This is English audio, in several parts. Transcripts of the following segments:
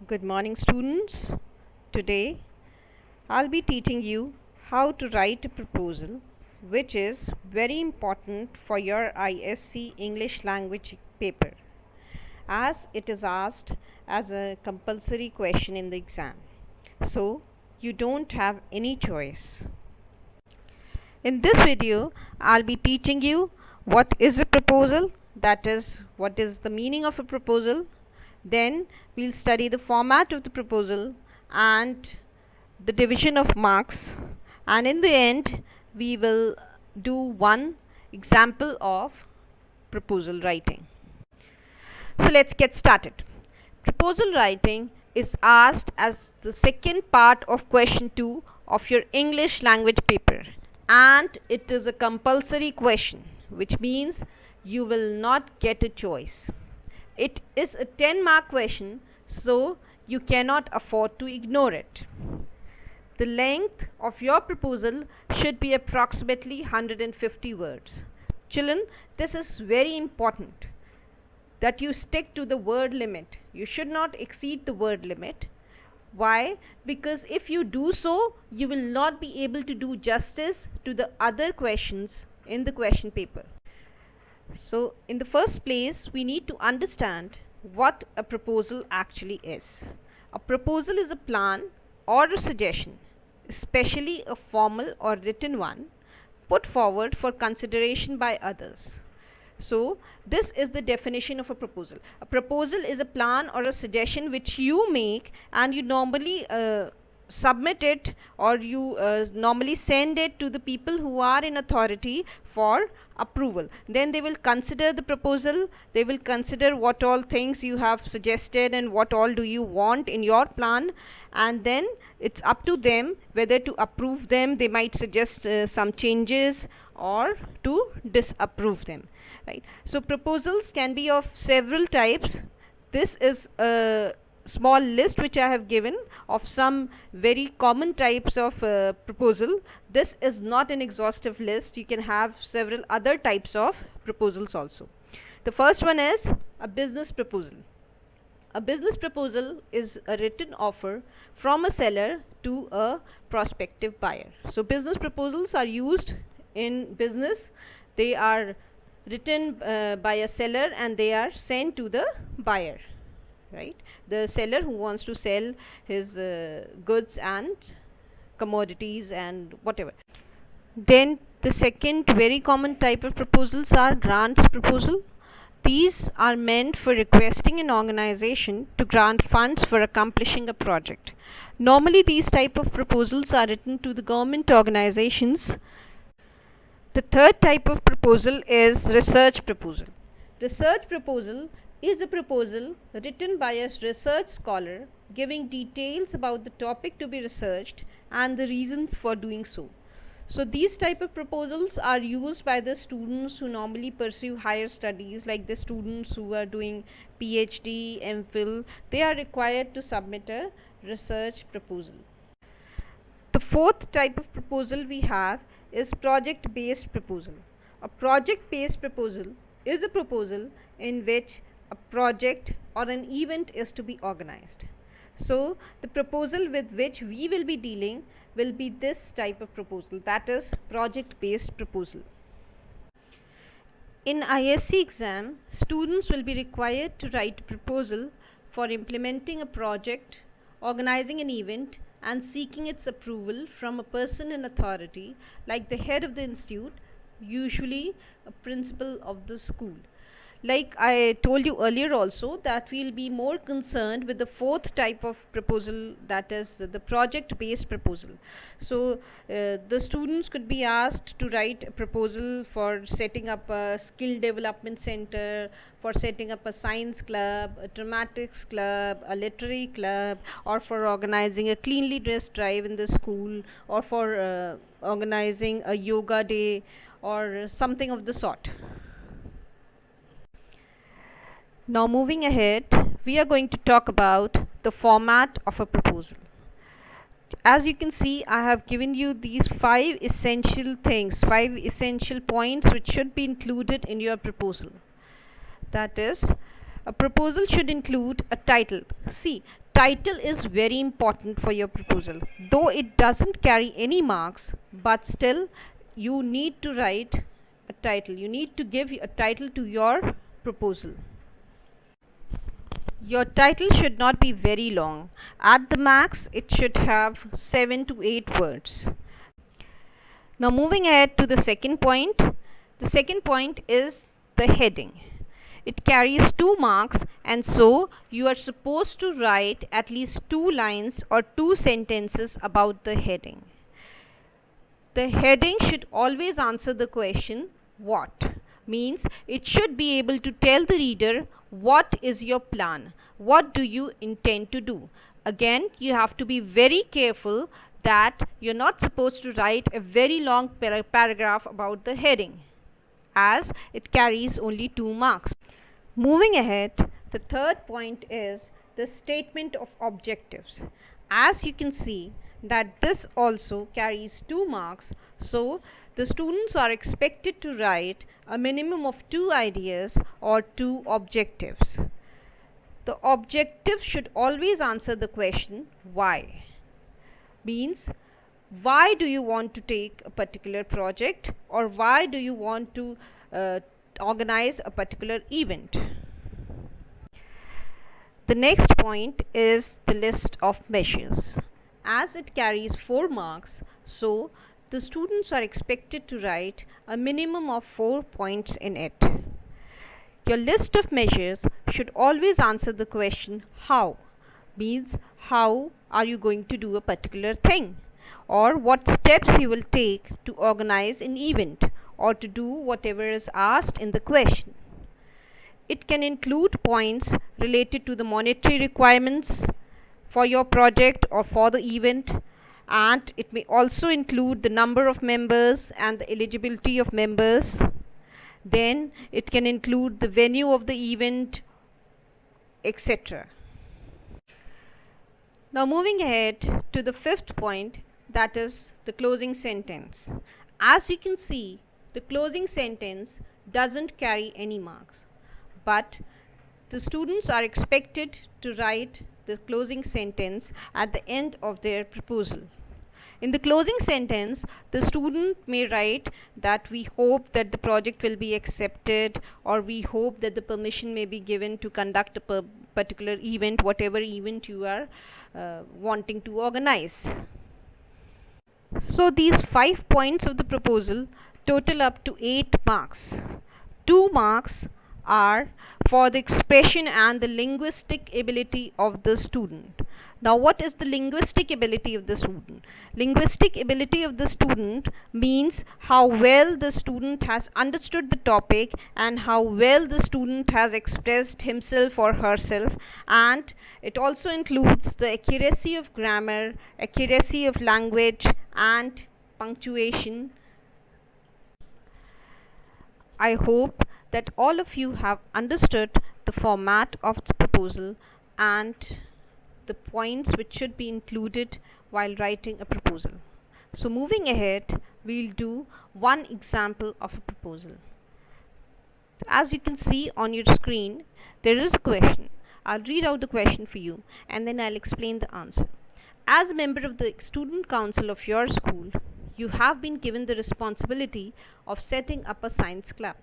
Good morning, students. Today I'll be teaching you how to write a proposal, which is very important for your ISC English language paper, as it is asked as a compulsory question in the exam. So you don't have any choice. In this video, I'll be teaching you what is a proposal, that is, what is the meaning of a proposal. Then we'll study the format of the proposal and the division of marks, and in the end we will do one example of proposal writing. So let's get started. Proposal writing is asked as the second part of question 2 of your English language paper, and it is a compulsory question, which means you will not get a choice. It is a 10-mark question, so you cannot afford to ignore it. The length of your proposal should be approximately 150 words. Children, this is very important that you stick to the word limit. You should not exceed the word limit. Why? Because if you do so, you will not be able to do justice to the other questions in the question paper. So, in the first place, we need to understand what a proposal actually is. A proposal is a plan or a suggestion, especially a formal or written one, put forward for consideration by others. So, this is the definition of a proposal. A proposal is a plan or a suggestion which you make, and you normally submit it, or you normally send it to the people who are in authority for approval. Then they will consider the proposal, they will consider what all things you have suggested and what all do you want in your plan, and then it's up to them whether to approve them. They might suggest some changes or to disapprove them, right? So proposals can be of several types. This is a small list which I have given of some very common types of proposal. This is not an exhaustive list. You can have several other types of proposals also. The first one is a business proposal. A business proposal is a written offer from a seller to a prospective buyer. So business proposals are used in business. They are written by a seller and they are sent to the buyer, right? The seller who wants to sell his goods and commodities and whatever. Then the second very common type of proposals are grants proposal. These are meant for requesting an organization to grant funds for accomplishing a project. Normally these type of proposals are written to the government organizations. The third type of proposal is research proposal. Research proposal is a proposal written by a research scholar giving details about the topic to be researched and the reasons for doing so. So these type of proposals are used by the students who normally pursue higher studies, like the students who are doing PhD, MPhil. They are required to submit a research proposal. The fourth type of proposal we have is project based proposal. A project based proposal is a proposal in which a project or an event is to be organized. So the proposal with which we will be dealing will be this type of proposal, that is project based proposal. In ISC exam, students will be required to write a proposal for implementing a project, organizing an event, and seeking its approval from a person in authority like the head of the institute, usually a principal of the school. Like I told you earlier also, that we'll be more concerned with the fourth type of proposal, that is the project based proposal. So the students could be asked to write a proposal for setting up a skill development center, for setting up a science club, a dramatics club, a literary club, or for organizing a cleanly dressed drive in the school, or for organizing a yoga day or something of the sort. Now moving ahead, we are going to talk about the format of a proposal. As you can see, I have given you these 5 essential points which should be included in your proposal. That is, a proposal should include a title. See, title is very important for your proposal. Though it doesn't carry any marks, but still you need to write a title. You need to give a title to your proposal. Your title should not be very long. At the max, it should have 7 to 8 words. Now moving ahead to the second point. The second point is the heading. It carries 2 marks, and so you are supposed to write at least 2 lines or 2 sentences about the heading. The heading should always answer the question what. Means it should be able to tell the reader what is your plan, what do you intend to do. Again, you have to be very careful that you're not supposed to write a very long paragraph about the heading, as it carries only 2 marks. Moving ahead, the third point is the statement of objectives. As you can see that this also carries 2 marks, so the students are expected to write a minimum of 2 ideas or 2 objectives. The objective should always answer the question why. Means why do you want to take a particular project, or why do you want to organize a particular event. The next point is the list of measures. As it carries 4 marks, so the students are expected to write a minimum of 4 points in it. Your list of measures should always answer the question how. Means how are you going to do a particular thing, or what steps you will take to organize an event or to do whatever is asked in the question. It can include points related to the monetary requirements for your project or for the event, and it may also include the number of members and the eligibility of members. Then it can include the venue of the event, etc. Now moving ahead to the fifth point, that is the closing sentence. As you can see, the closing sentence doesn't carry any marks, but the students are expected to write the closing sentence at the end of their proposal. In the closing sentence, the student may write that we hope that the project will be accepted, or we hope that the permission may be given to conduct a particular event, whatever event you are wanting to organize. So these 5 points of the proposal total up to 8 marks. 2 marks are for the expression and the linguistic ability of the student. Now what is the linguistic ability of the student? Linguistic ability of the student means how well the student has understood the topic and how well the student has expressed himself or herself, and it also includes the accuracy of grammar, accuracy of language, and punctuation. I hope that all of you have understood the format of the proposal and the points which should be included while writing a proposal. So moving ahead, we'll do one example of a proposal. As you can see on your screen, there is a question. I'll read out the question for you and then I'll explain the answer. As a member of the student council of your school, you have been given the responsibility of setting up a science club.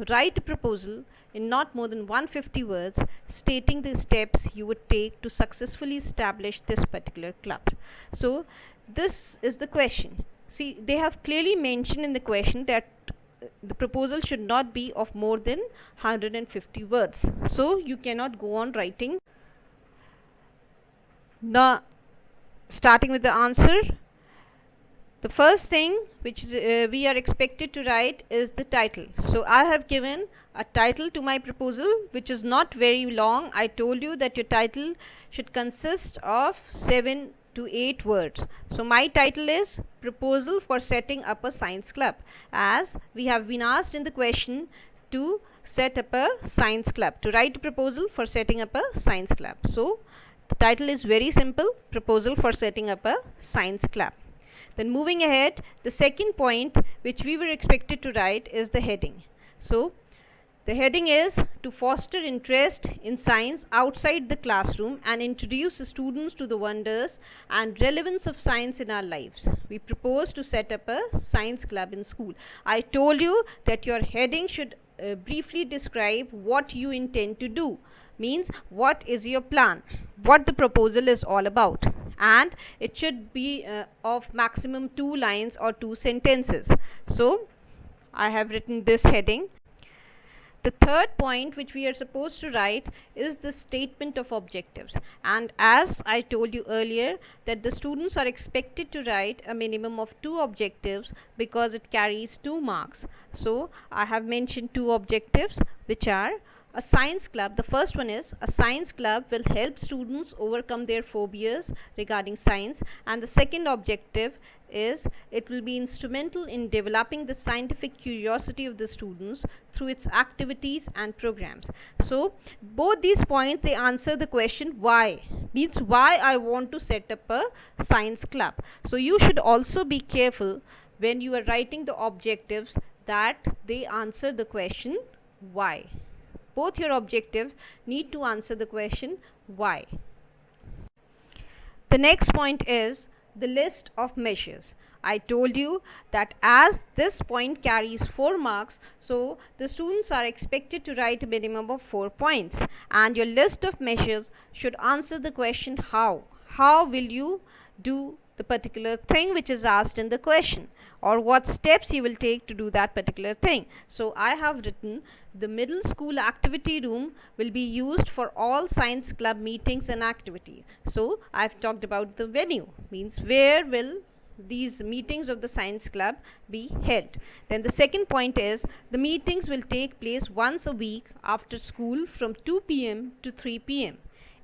Write a proposal in not more than 150 words stating the steps you would take to successfully establish this particular club. So this is the question. See, they have clearly mentioned in the question that the proposal should not be of more than 150 words. So you cannot go on writing. Now, starting with the answer, the first thing which we are expected to write is the title. So I have given a title to my proposal which is not very long. I told you that your title should consist of 7 to 8 words. So my title is Proposal for Setting Up a Science Club, as we have been asked in the question to set up a science club, to write a proposal for setting up a science club. So the title is very simple, Proposal for Setting Up a Science Club. Then moving ahead, the second point which we were expected to write is the heading. So The heading is to foster interest in science outside the classroom and introduce students to the wonders and relevance of science in our lives. We propose to set up a science club in school. I told you that your heading should briefly describe what you intend to do, means what is your plan, what the proposal is all about, and it should be of maximum 2 lines or 2 sentences. So I have written this heading. The third point which we are supposed to write is the statement of objectives, and as I told you earlier that the students are expected to write a minimum of 2 objectives because it carries 2 marks. So I have mentioned 2 objectives, which are a science club. The first one is a science club will help students overcome their phobias regarding science, and the second objective is it will be instrumental in developing the scientific curiosity of the students through its activities and programs. So both these points, they answer the question why, means why I want to set up a science club. So you should also be careful when you are writing the objectives that they answer the question why. Both your objectives need to answer the question why. The next point is the list of measures. I told you that as this point carries 4 marks, so the students are expected to write a minimum of 4 points, and your list of measures should answer the question how. How will you do the particular thing which is asked in the question, or what steps you will take to do that particular thing. So I have written the middle school activity room will be used for all science club meetings and activities. So I've talked about the venue, means where will these meetings of the science club be held. Then the second point is the meetings will take place once a week after school from 2 p.m. to 3 p.m.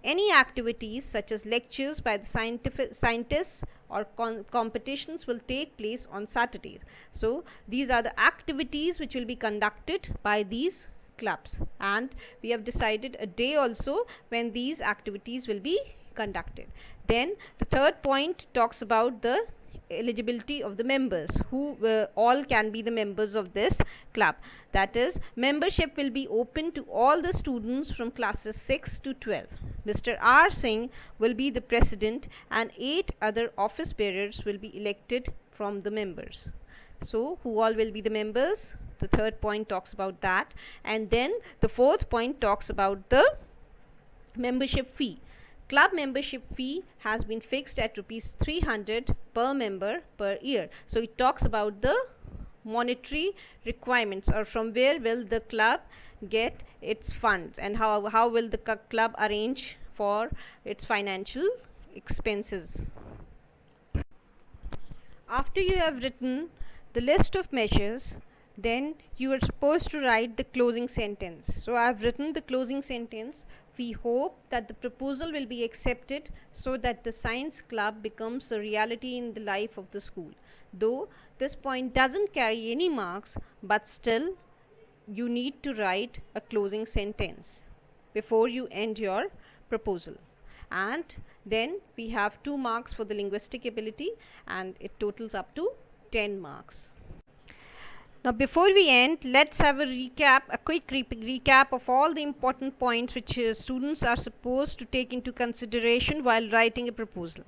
Any activities such as lectures by the scientists or competitions will take place on Saturdays. So these are the activities which will be conducted by these clubs, and we have decided a day also when these activities will be conducted. Then the third point talks about the eligibility of the members, who all can be the members of this club. That is, membership will be open to all the students from classes 6 to 12. Mr. R. Singh will be the president, and 8 other office bearers will be elected from the members. So who all will be the members? The third point talks about that, and then the fourth point talks about the membership fee. Club membership fee has been fixed at rupees 300 per member per year. So it talks about the monetary requirements, or from where will the club get its funds, and how will the club arrange for its financial expenses. After you have written the list of measures, then you are supposed to write the closing sentence. So I have written the closing sentence. We hope that the proposal will be accepted so that the science club becomes a reality in the life of the school. Though this point doesn't carry any marks, but still you need to write a closing sentence before you end your proposal. And then we have 2 marks for the linguistic ability, and it totals up to 10 marks. Now before we end, let's have a quick recap of all the important points which students are supposed to take into consideration while writing a proposal.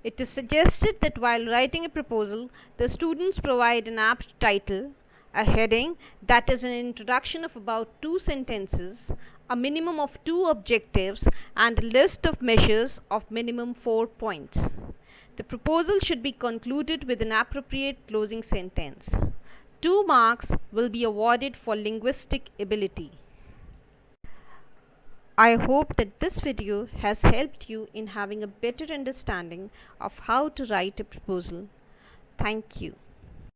It is suggested that while writing a proposal, the students provide an apt title, a heading that is an introduction of about 2 sentences, a minimum of 2 objectives, and a list of measures of minimum 4 points. The proposal should be concluded with an appropriate closing sentence. 2 marks will be awarded for linguistic ability. I hope that this video has helped you in having a better understanding of how to write a proposal. Thank you.